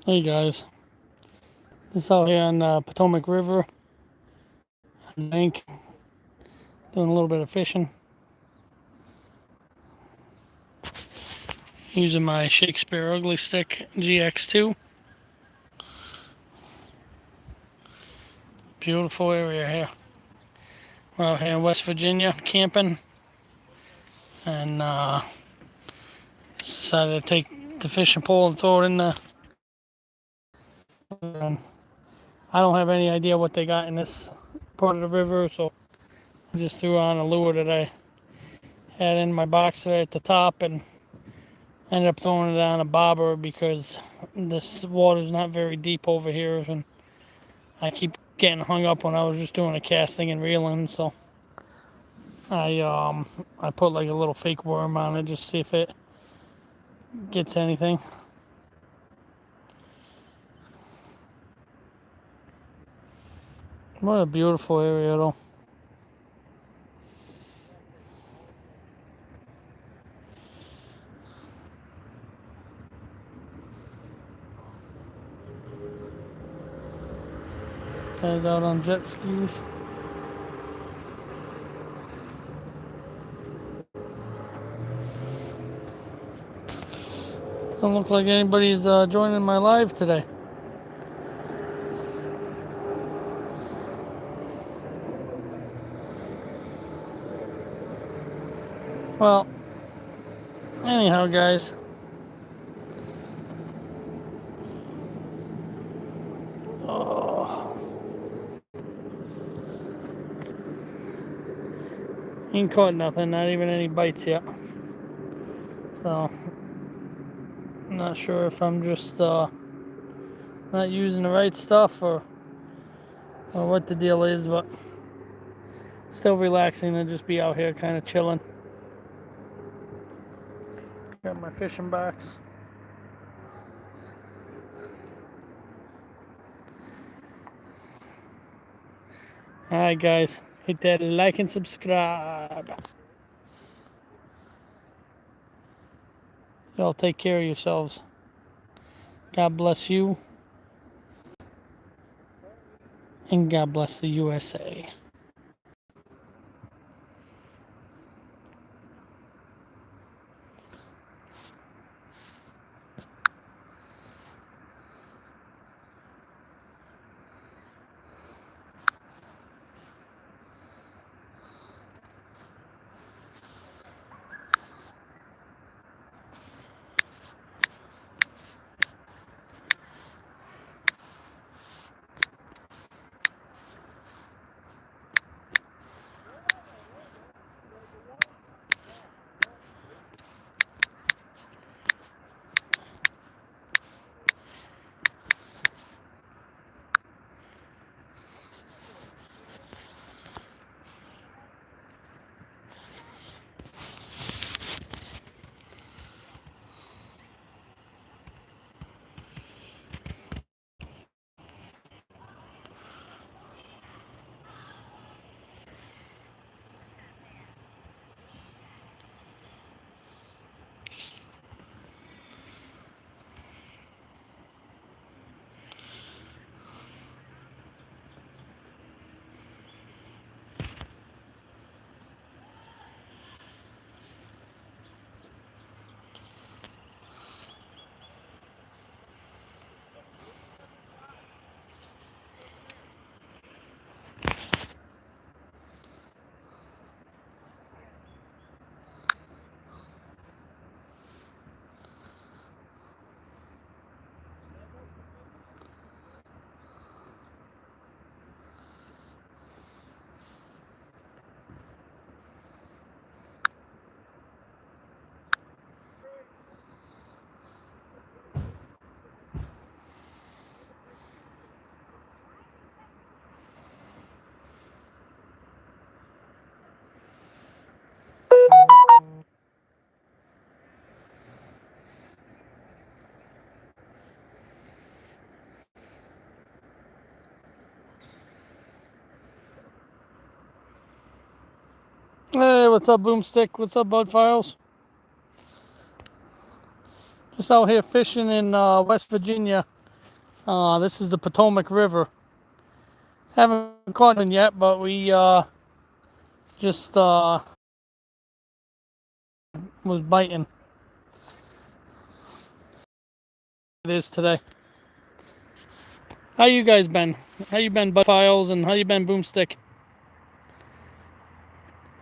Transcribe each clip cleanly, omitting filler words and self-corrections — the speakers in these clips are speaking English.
Hey guys, just out here on the Potomac River, on the bank, doing a little bit of fishing, using my Shakespeare Ugly Stick GX2. Beautiful area here. We're out here in West Virginia camping, and decided to take the fishing pole and throw it in the. I don't have any idea what they got in this part of the river, so I just threw on a lure that I had in my box there at the top and ended up throwing it on a bobber because this water's not very deep over here, and I keep getting hung up when I was just doing a casting and reeling. So I put like a little fake worm on it just to see if it gets anything. What a beautiful area though. Guys out on jet skis. Don't look like anybody's joining my live today. Well, anyhow, guys. Oh. Ain't caught nothing, not even any bites yet. So, I'm not sure if I'm just not using the right stuff or what the deal is, but still relaxing to just be out here kind of chilling. Got my fishing box. Alright guys, hit that like and subscribe. Y'all take care of yourselves. God bless you. And God bless the USA. Hey, what's up, Boomstick? What's up, Bud Files? Just out here fishing in West Virginia. This is the Potomac River. Haven't caught one yet, but we just was biting. It is today. How you guys been? How you been, Bud Files, and how you been, Boomstick?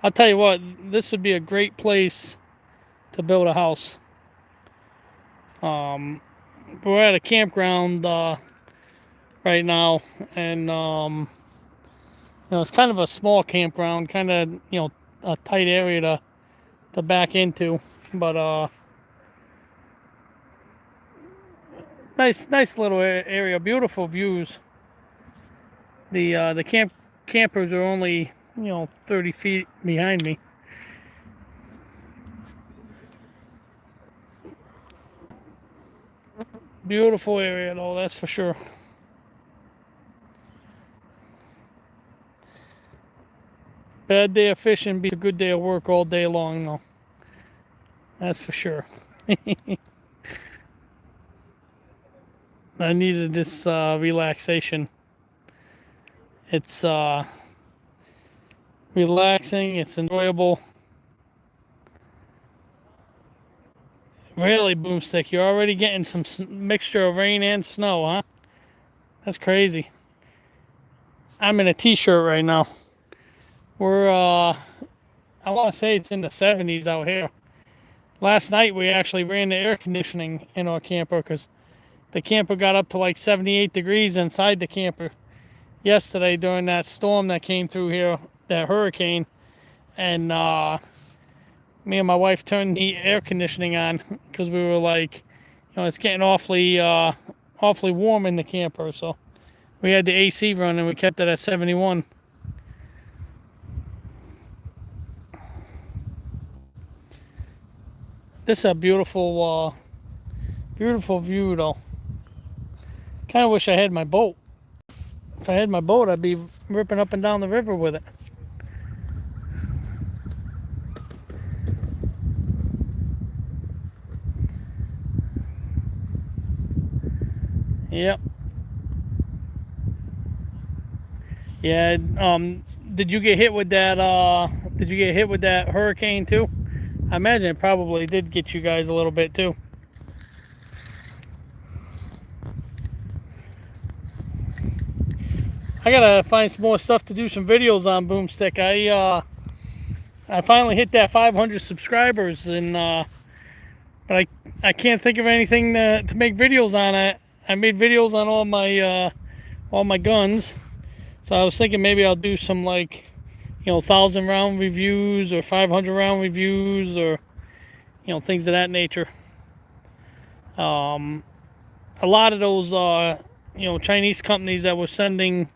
I'll tell you what, this would be a great place to build a house. We're at a campground right now, and it's kind of a small campground, kind of a tight area to back into, but nice little area, beautiful views. The campers are only 30 feet behind me. Beautiful area though, that's for sure. Bad day of fishing beats a good day of work all day long though. That's for sure. I needed this relaxation. It's relaxing, it's enjoyable. Really, Boomstick, you're already getting some mixture of rain and snow, huh? That's crazy. I'm in a t-shirt right now. We're, I want to say it's in the 70s out here. Last night we actually ran the air conditioning in our camper because the camper got up to like 78 degrees inside the camper yesterday during that storm that came through here, that hurricane. And me and my wife turned the air conditioning on because we were like, it's getting awfully warm in the camper. So we had the AC running and we kept it at 71. This is a beautiful view though. Kind of wish I had my boat. If I had my boat, I'd be ripping up and down the river with it. Yep. Yeah. Did you get hit with that? Did you get hit with that hurricane too? I imagine it probably did get you guys a little bit too. I gotta find some more stuff to do some videos on, Boomstick. I finally hit that 500 subscribers, and but I can't think of anything to make videos on. I made videos on all my guns, so I was thinking maybe I'll do some like 1,000 round reviews or 500 round reviews or things of that nature. A lot of those Chinese companies that were sending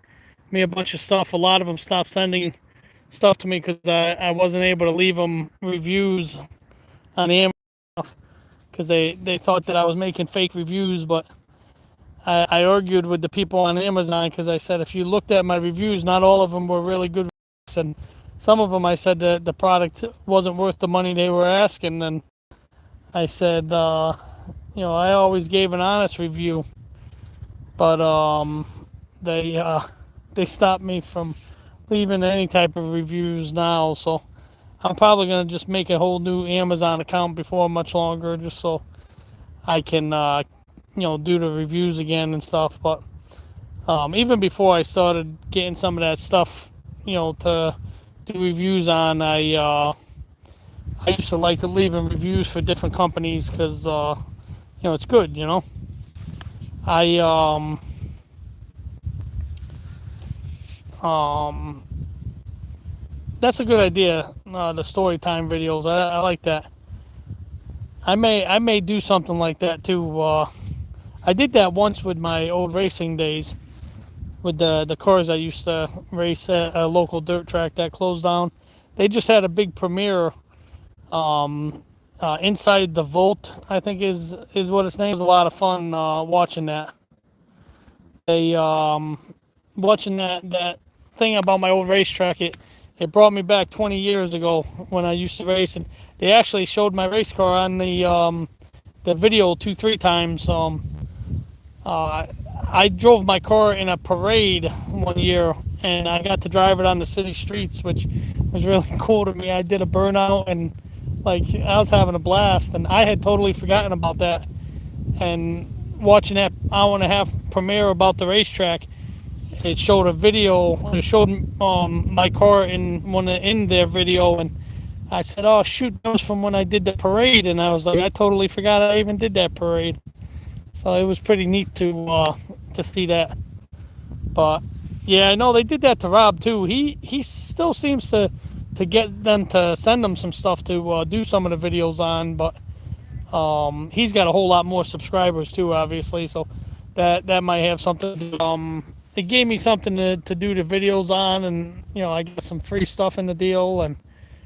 me a bunch of stuff, a lot of them stopped sending stuff to me because I wasn't able to leave them reviews on Amazon because they thought that I was making fake reviews. But I argued with the people on Amazon because I said if you looked at my reviews, not all of them were really good reviews, and some of them I said that the product wasn't worth the money they were asking. And I said I always gave an honest review, but they stopped me from leaving any type of reviews now. So I'm probably gonna just make a whole new Amazon account before much longer, just so I can do the reviews again and stuff. But even before I started getting some of that stuff to do reviews on, I used to like leaving reviews for different companies because it's good. That's a good idea. The story time videos, I like that. I may do something like that too. I did that once with my old racing days, with the cars I used to race at a local dirt track that closed down. They just had a big premiere inside the Volt, I think is what its name. It was a lot of fun watching that. Watching that thing about my old racetrack, it brought me back 20 years ago when I used to race, and they actually showed my race car on the video 2-3 times. I drove my car in a parade one year, and I got to drive it on the city streets, which was really cool to me. I did a burnout, and like I was having a blast, and I had totally forgotten about that. And watching that hour and a half premiere about the racetrack, it showed a video. It showed my car in their video, and I said, "Oh shoot, that was from when I did the parade." And I was like, "I totally forgot I even did that parade." So it was pretty neat to see that. But yeah, I know they did that to Rob too. He still seems to get them to send him some stuff to do some of the videos on, but he's got a whole lot more subscribers too, obviously. So that might have something to do. It gave me something to do the videos on, and I got some free stuff in the deal, and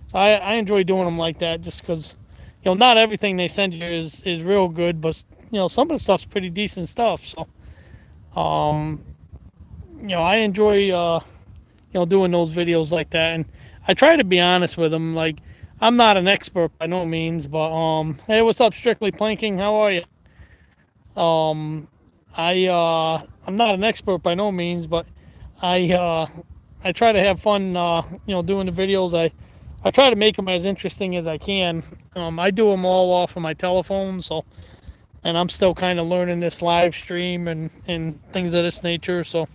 so I enjoy doing them like that, just because not everything they send you is real good, but some of the stuff's pretty decent stuff. So I enjoy doing those videos like that, and I try to be honest with them. Like, I'm not an expert by no means, but hey, what's up, Strictly Planking? How are you? I'm not an expert by no means, but I try to have fun doing the videos. I try to make them as interesting as I can. I do them all off of my telephone, so, and I'm still kind of learning this live stream and things of this nature. So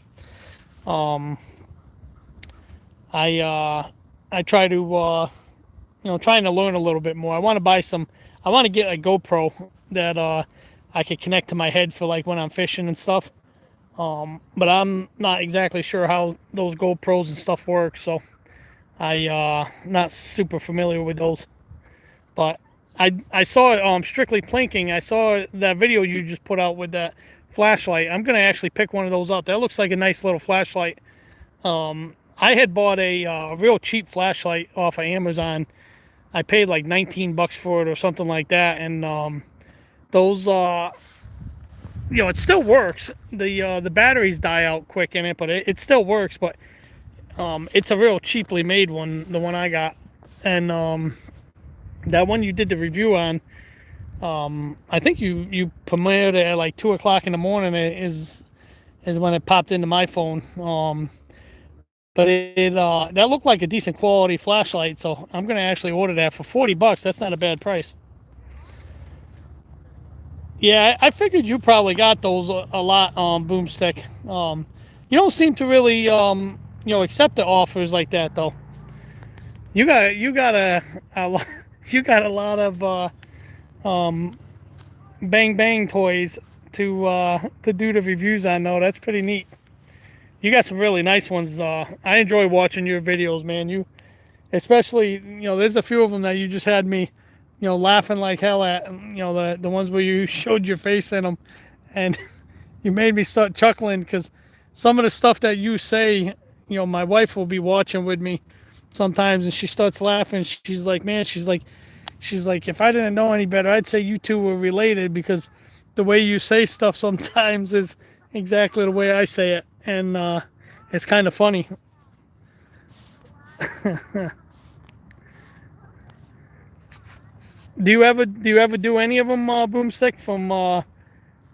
I try to trying to learn a little bit more. I want to get a GoPro that I could connect to my head for like when I'm fishing and stuff. But I'm not exactly sure how those GoPros and stuff work, so not super familiar with those. But I saw Strictly Plinking. I saw that video you just put out with that flashlight. I'm gonna actually pick one of those up. That looks like a nice little flashlight. I had bought a real cheap flashlight off of Amazon. I paid like 19 bucks for it or something like that, and those it still works. The batteries die out quick in it, but it still works. But it's a real cheaply made one, the one I got, and that one you did the review on. I think you premiered it at like 2 o'clock in the morning. Is when it popped into my phone. But that looked like a decent quality flashlight, so I'm gonna actually order that for 40 bucks. That's not a bad price. Yeah, I figured you probably got those a lot, Boomstick. You don't seem to really accept the offers like that though. You got you got a lot of bang bang toys to do the reviews on though. That's pretty neat. You got some really nice ones. I enjoy watching your videos, man. You, especially, there's a few of them that you just had me, laughing like hell at. The ones where you showed your face in them, and you made me start chuckling because some of the stuff that you say, my wife will be watching with me sometimes, and she starts laughing. She's like, man, she's like, if I didn't know any better, I'd say you two were related because the way you say stuff sometimes is exactly the way I say it. And it's kind of funny. Do you ever do any of them, Boomstick, from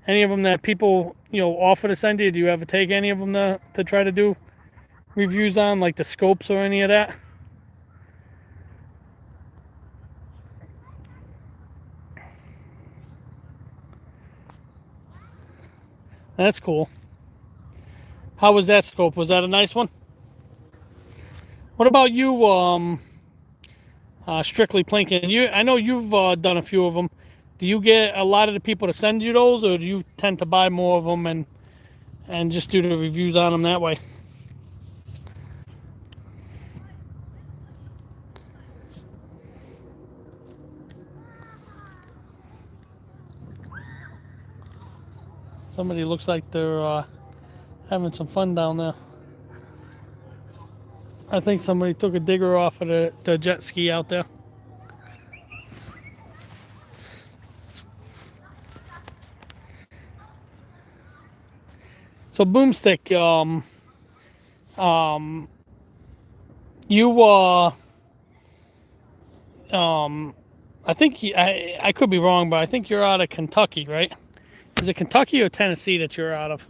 any of them that people offer to send you? Do you ever take any of them to try to do reviews on, like the scopes or any of that? That's cool. How was that scope? Was that a nice one? What about you, Strictly Plinking? I know you've done a few of them. Do you get a lot of the people to send you those, or do you tend to buy more of them and just do the reviews on them that way? Somebody looks like they're having some fun down there. I think somebody took a digger off of the jet ski out there. So Boomstick, you I think I could be wrong, but I think you're out of Kentucky, right? Is it Kentucky or Tennessee that you're out of?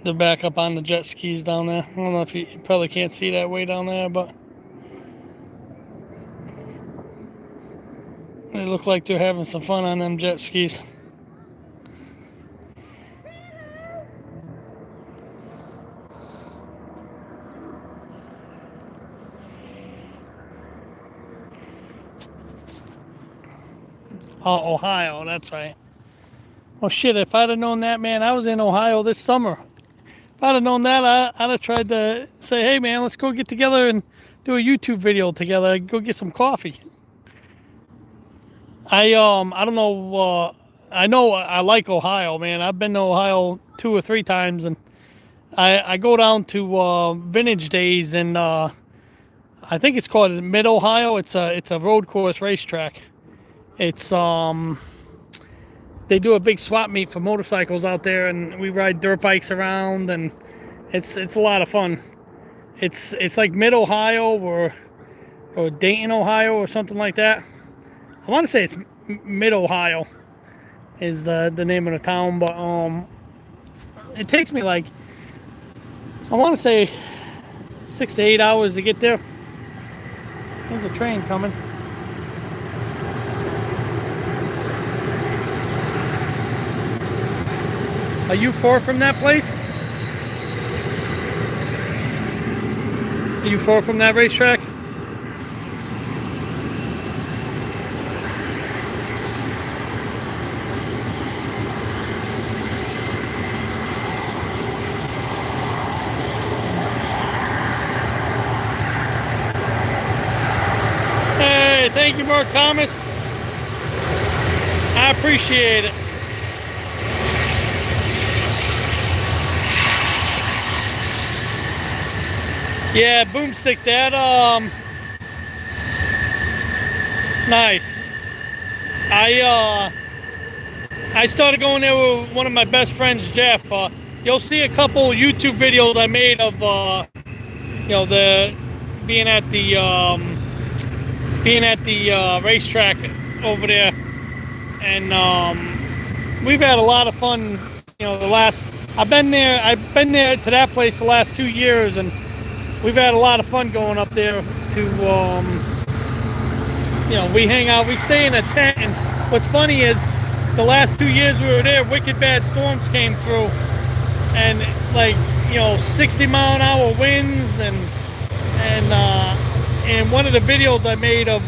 to back up on the jet skis down there. I don't know if you probably can't see that way down there, but they look like they're having some fun on them jet skis. Oh, Ohio, that's right. Well, shit, if I'd have known that, man, I was in Ohio this summer. If I'd have known that, I'd have tried to say, hey, man, let's go get together and do a YouTube video together. Go get some coffee. I don't know. I know I like Ohio, man. I've been to Ohio 2 or 3 times, and I go down to Vintage Days, and I think it's called Mid Ohio. It's a road course racetrack. It's they do a big swap meet for motorcycles out there, and we ride dirt bikes around, and it's a lot of fun. It's like Mid Ohio or Dayton, Ohio, or something like that. I want to say it's Mid Ohio is the name of the town, but it takes me like, I want to say 6 to 8 hours to get there. There's a train coming. Are you far from that place? Are you far from that racetrack? Hey, thank you, Mark Thomas. I appreciate it. Yeah, boomstick that, nice. I started going there with one of my best friends, Jeff. You'll see a couple YouTube videos I made of, you know, the being at the racetrack over there, and we've had a lot of fun. You know, I've been there to that place the last 2 years, and we've had a lot of fun going up there to, you know, we hang out, we stay in a tent, and what's funny is the last 2 years we were there, wicked bad storms came through, and like, you know, 60-mile-an-hour winds, and one of the videos I made of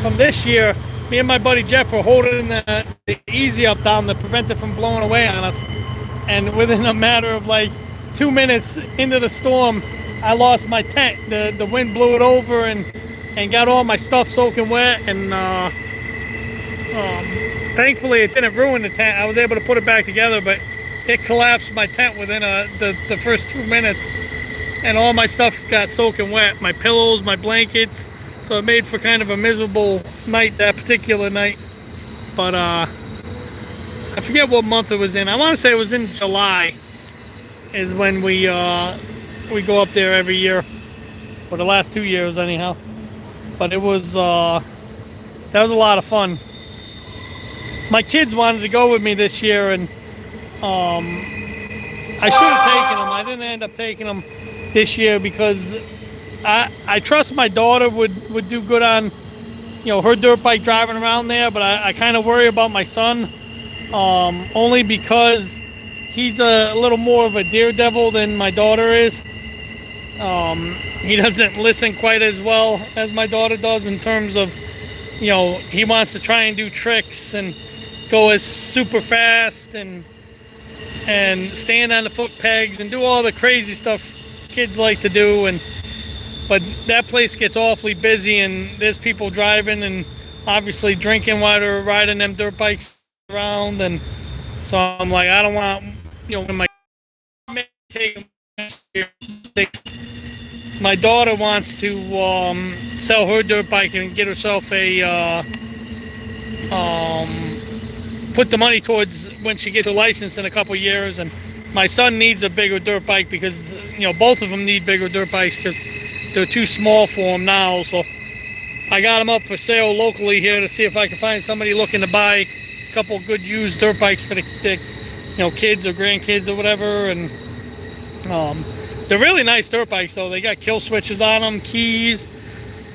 from this year, me and my buddy Jeff were holding the easy up down to prevent it from blowing away on us, and within a matter of like 2 minutes into the storm, I lost my tent. The wind blew it over and got all my stuff soaking wet, and thankfully it didn't ruin the tent. I was able to put it back together, but it collapsed my tent within the first 2 minutes, and all my stuff got soaking wet, my pillows, my blankets, so it made for kind of a miserable night that particular night. But I forget what month it was in. I want to say it was in July is when we go up there every year, for the last 2 years anyhow. But it was that was a lot of fun. My kids wanted to go with me this year, and I should have taken them. I didn't end up taking them this year because I trust my daughter would do good on, you know, her dirt bike driving around there, but I kind of worry about my son, only because he's a little more of a daredevil than my daughter is. He doesn't listen quite as well as my daughter does in terms of, you know, he wants to try and do tricks and go as super fast and stand on the foot pegs and do all the crazy stuff kids like to do. But that place gets awfully busy, and there's people driving and obviously drinking while they're riding them dirt bikes around, and so I'm like, I don't want, you know, my daughter wants to sell her dirt bike and get herself a put the money towards when she gets a license in a couple years, and my son needs a bigger dirt bike because, you know, both of them need bigger dirt bikes because they're too small for him now. So I got them up for sale locally here to see if I can find somebody looking to buy a couple good used dirt bikes for the you kids or grandkids or whatever. And they're really nice dirt bikes though. They got kill switches on them, keys.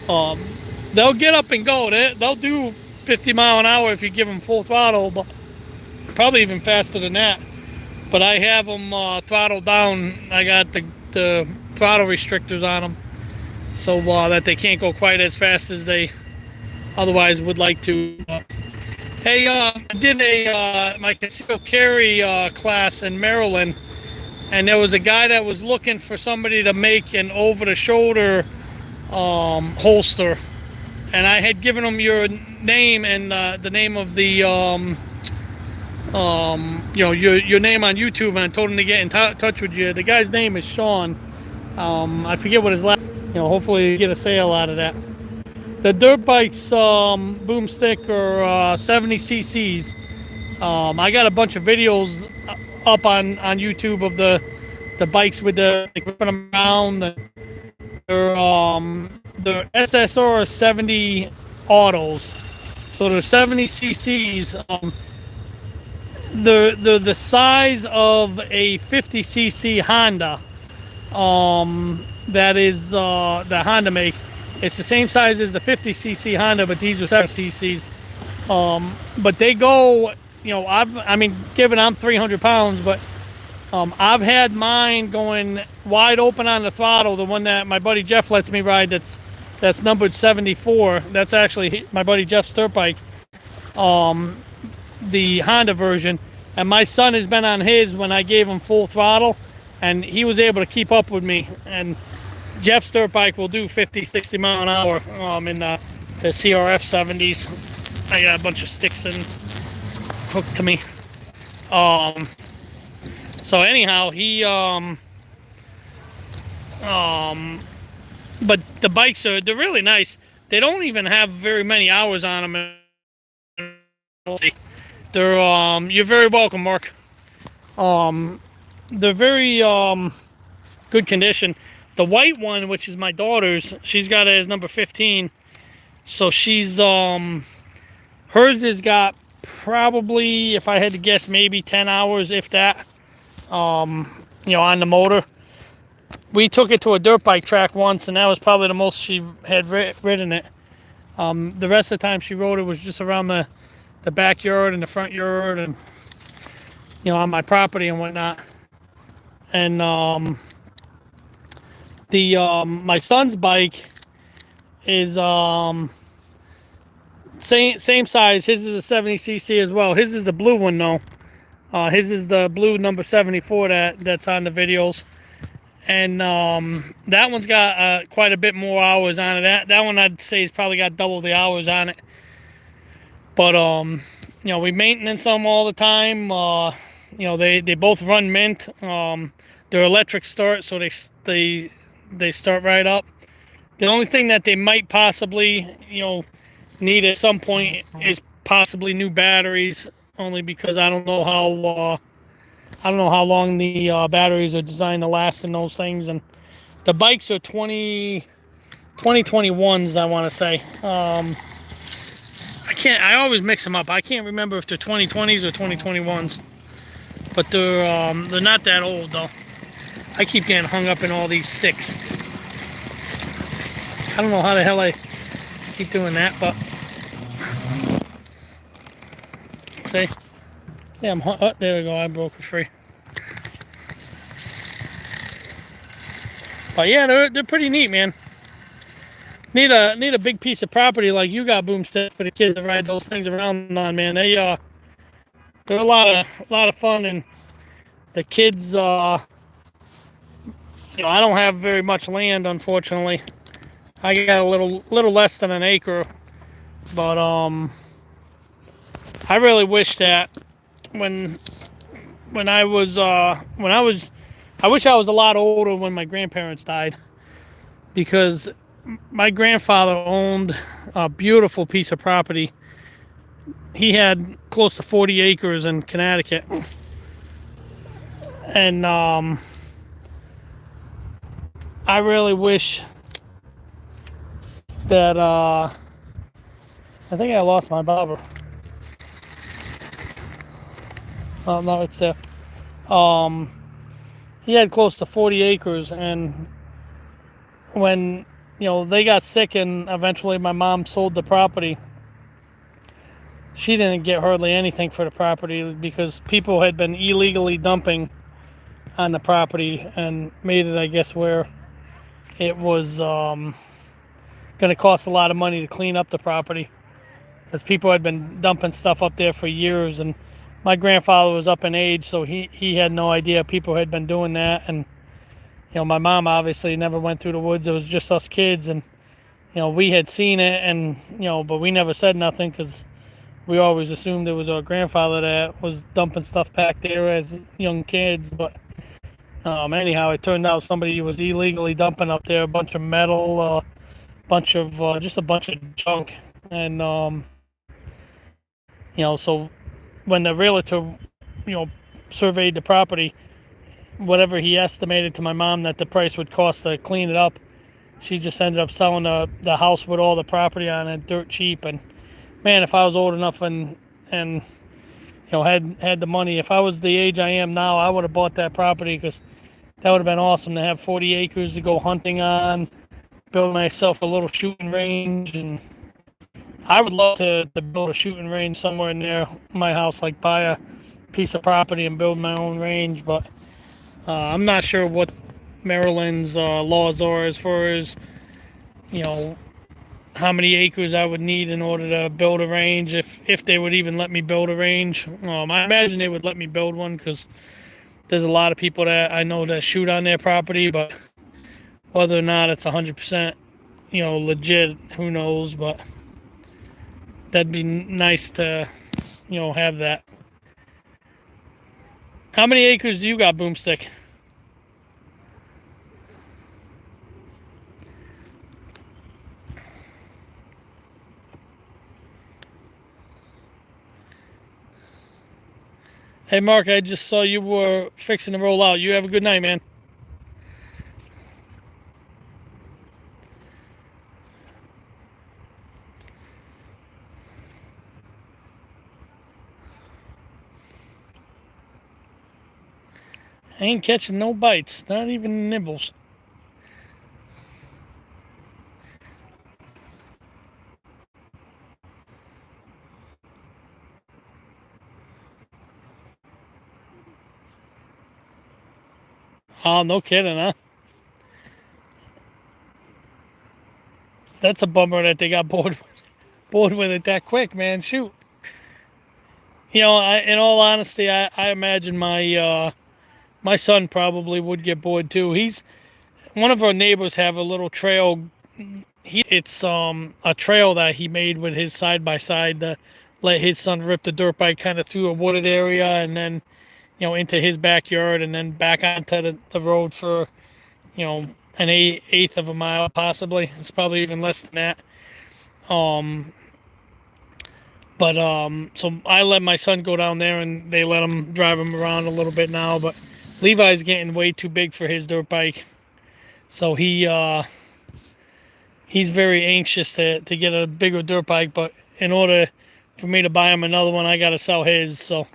They'll get up and go. They'll do 50 mile an hour if you give them full throttle, but probably even faster than that. But I have them throttled down. I got the throttle restrictors on them, so that they can't go quite as fast as they otherwise would like to. Hey, I did my concealed carry class in Maryland, and there was a guy that was looking for somebody to make an over-the-shoulder holster, and I had given him your name and the name of the your name on YouTube, and I told him to get in touch with you. The guy's name is Sean. I forget what his last. Hopefully you get a sale out of that. The dirt bikes boomstick are 70 cc's. I got a bunch of videos up on YouTube of the bikes with the whipping them around. They're SSR 70 autos, so they're 70 cc's. They're the size of a 50 cc Honda. That is that Honda makes. It's the same size as the 50 cc Honda, but these are 70 cc's. But they go, given I'm 300 pounds, but I've had mine going wide open on the throttle. The one that my buddy Jeff lets me ride, that's numbered 74. That's actually my buddy Jeff's dirt bike, the Honda version. And my son has been on his when I gave him full throttle, and he was able to keep up with me. And Jeff's dirt bike will do 50, 60 mile an hour in the CRF 70s. I got a bunch of sticks in hooked to me. So anyhow, he but the bikes they're really nice. They don't even have very many hours on them. They're you're very welcome, Mark. They're very good condition. The white one, which is my daughter's, she's got it as number 15. So she's hers has got probably, if I had to guess, maybe 10 hours, if that, on the motor. We took it to a dirt bike track once, and that was probably the most she had ridden it. The rest of the time she rode it was just around the backyard and the front yard, and on my property and whatnot. And my son's bike is same size. His is a 70 cc as well. His is the blue one though. His is the blue number 74 that's on the videos. And that one's got quite a bit more hours on it. That one I'd say has probably got double the hours on it. But we maintenance them all the time. They both run mint. They're electric start, so they start right up. The only thing that they might possibly need at some point is possibly new batteries, only because I don't know how long the batteries are designed to last in those things. And the bikes are 2021s, I want to say. I always mix them up. I can't remember if they're 2020s or 2021s, but they're not that old though. I keep getting hung up in all these sticks. I don't know how the hell I keep doing that, but see, yeah, there we go. I broke it free. But yeah, they're pretty neat, man. Need a big piece of property like you got, Boomstick, for the kids to ride those things around on, man. They're a lot of fun, and the kids. I don't have very much land, unfortunately. I got a little less than an acre, but I really wish that I wish I was a lot older when my grandparents died, because my grandfather owned a beautiful piece of property. He had close to 40 acres in Connecticut, and I really wish that I think I lost my bobber. Oh no, it's there. Um, he had close to 40 acres, and when they got sick, and eventually my mom sold the property, she didn't get hardly anything for the property because people had been illegally dumping on the property and made it, I guess, where it was going to cost a lot of money to clean up the property because people had been dumping stuff up there for years. And my grandfather was up in age, so he had no idea people had been doing that. And my mom obviously never went through the woods. It was just us kids, and we had seen it, and but we never said nothing because we always assumed it was our grandfather that was dumping stuff back there as young kids. But anyhow, it turned out somebody was illegally dumping up there a bunch of metal, bunch of just a bunch of junk, and so when the realtor, you know, surveyed the property, whatever he estimated to my mom that the price would cost to clean it up, she just ended up selling the house with all the property on it dirt cheap. And man, if I was old enough and had the money, if I was the age I am now, I would have bought that property because that would have been awesome to have 40 acres to go hunting on, build myself a little shooting range. And I would love to build a shooting range somewhere near my house, like buy a piece of property and build my own range. But I'm not sure what Maryland's laws are as far as how many acres I would need in order to build a range, if they would even let me build a range. I imagine they would let me build one because there's a lot of people that I know that shoot on their property, but whether or not it's 100% legit, who knows. But that'd be nice to have that. How many acres do you got, Boomstick? Hey, Mark, I just saw you were fixing to roll out. You have a good night, man. I ain't catching no bites, not even nibbles. Oh, no kidding, huh? That's a bummer that they got bored with it that quick, man. Shoot. In all honesty, I imagine my son probably would get bored too. He's one of our neighbors have a little trail. It's a trail that he made with his side by side to let his son rip the dirt bike kind of through a wooded area and then into his backyard and then back onto the road for an eighth of a mile possibly. It's probably even less than that. So I let my son go down there and they let him drive him around a little bit now. But Levi's getting way too big for his dirt bike, so he's very anxious to get a bigger dirt bike. But in order for me to buy him another one, I got to sell his. So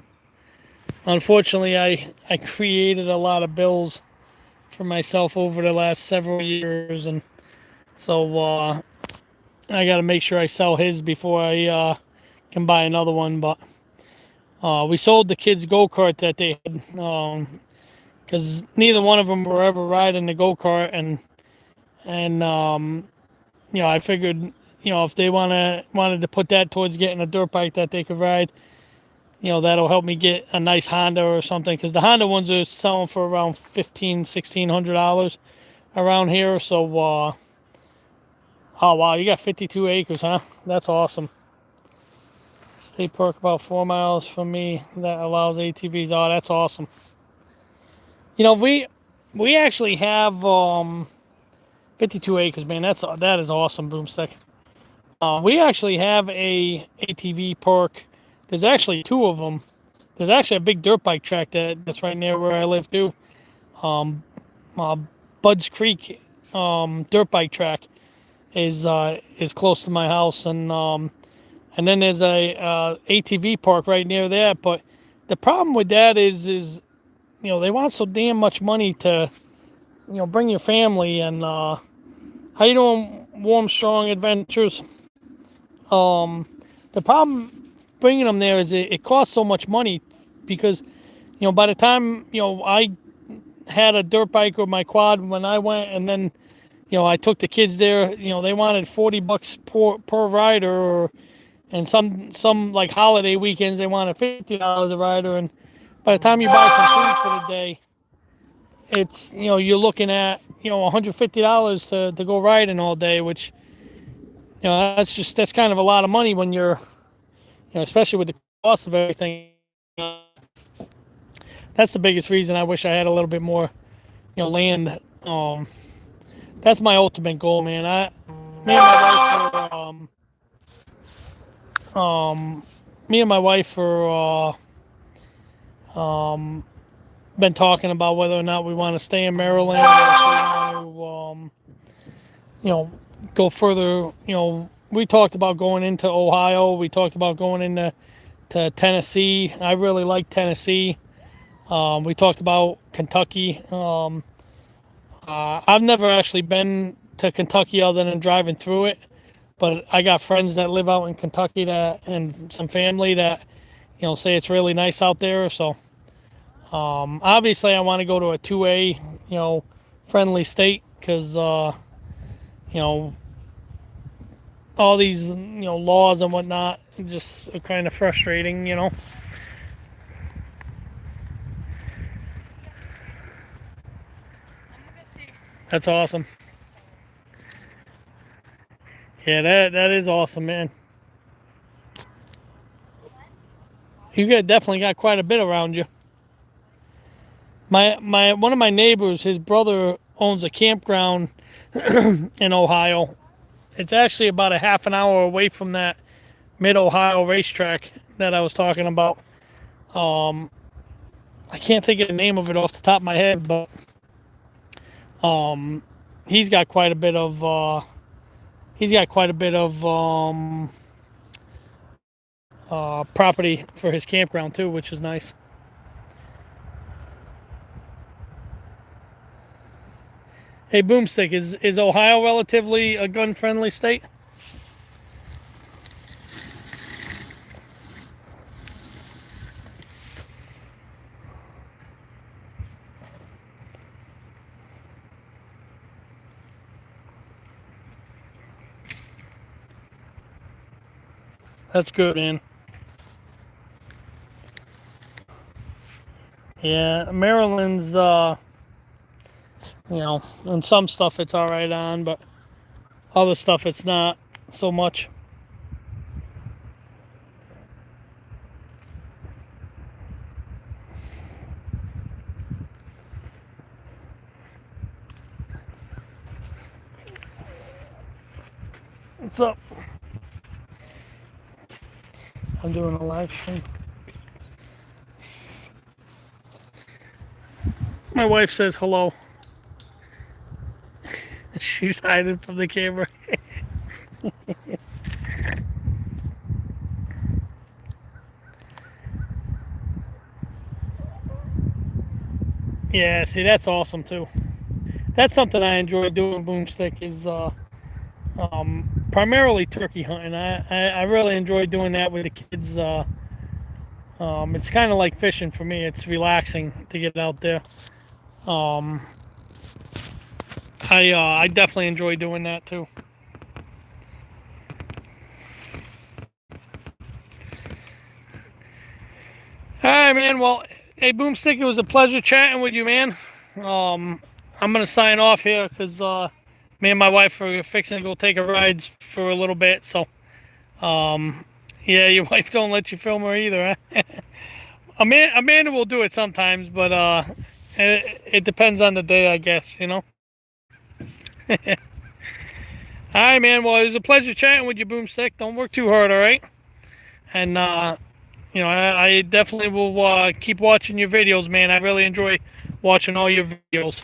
unfortunately, I created a lot of bills for myself over the last several years, and so I got to make sure I sell his before I can buy another one. But we sold the kids' go-kart that they had because neither one of them were ever riding the go-kart, and I figured if they wanted to put that towards getting a dirt bike that they could ride, that'll help me get a nice Honda or something, because the Honda ones are selling for around $1,500-$1,600 around here. So oh wow, you got 52 acres, huh? That's awesome. State park about 4 miles from me that allows ATVs. Oh, that's awesome. We actually have 52 acres, man. That is awesome, Boomstick. We actually have a ATV park. There's actually two of them. There's actually a big dirt bike track that's right near where I live too. Bud's Creek dirt bike track is close to my house, and then there's a ATV park right near there. But the problem with that is they want so damn much money to, bring your family. And how you doing, Warm Strong Adventures? The problem bringing them there is it costs so much money because, by the time, I had a dirt bike or my quad when I went, and then, I took the kids there, they wanted $40 per rider, and some like holiday weekends they wanted $50 a rider, and by the time you buy some food for the day, it's you're looking at $150 to go riding all day, which that's kind of a lot of money when you're especially with the cost of everything. That's the biggest reason I wish I had a little bit more land. That's my ultimate goal, man. Me and my wife are been talking about whether or not we want to stay in Maryland, or if we want to go further. We talked about going into Ohio. We talked about going into Tennessee. I really like Tennessee. We talked about Kentucky. I've never actually been to Kentucky other than driving through it, but I got friends that live out in Kentucky and some family that say it's really nice out there. So obviously I want to go to a 2A friendly state, because all these laws and whatnot just are kind of frustrating. That's awesome. Yeah, that is awesome, man. Definitely got quite a bit around you. My one of my neighbors, his brother owns a campground in Ohio. It's actually about a half an hour away from that Mid-Ohio racetrack that I was talking about. I can't think of the name of it off the top of my head, but he's got quite a bit of property for his campground too, which is nice. Hey, Boomstick, is Ohio relatively a gun-friendly state? That's good, man. Yeah, Maryland's, and some stuff it's all right on, but other stuff it's not so much. What's up? I'm doing a live stream. My wife says hello. She's hiding from the camera. Yeah, see, that's awesome too. That's something I enjoy doing, Boomstick, is primarily turkey hunting. I really enjoy doing that with the kids. It's kind of like fishing for me. It's relaxing to get out there. I definitely enjoy doing that too. All right, man. Well, hey, Boomstick, it was a pleasure chatting with you, man. I'm gonna sign off here because me and my wife are fixing to go take a ride for a little bit. So, yeah, your wife don't let you film her either, huh? Amanda will do it sometimes, but it depends on the day, I guess. All right, man. Well, it was a pleasure chatting with you, Boomstick. Don't work too hard, all right? And I definitely will keep watching your videos, man. I really enjoy watching all your videos.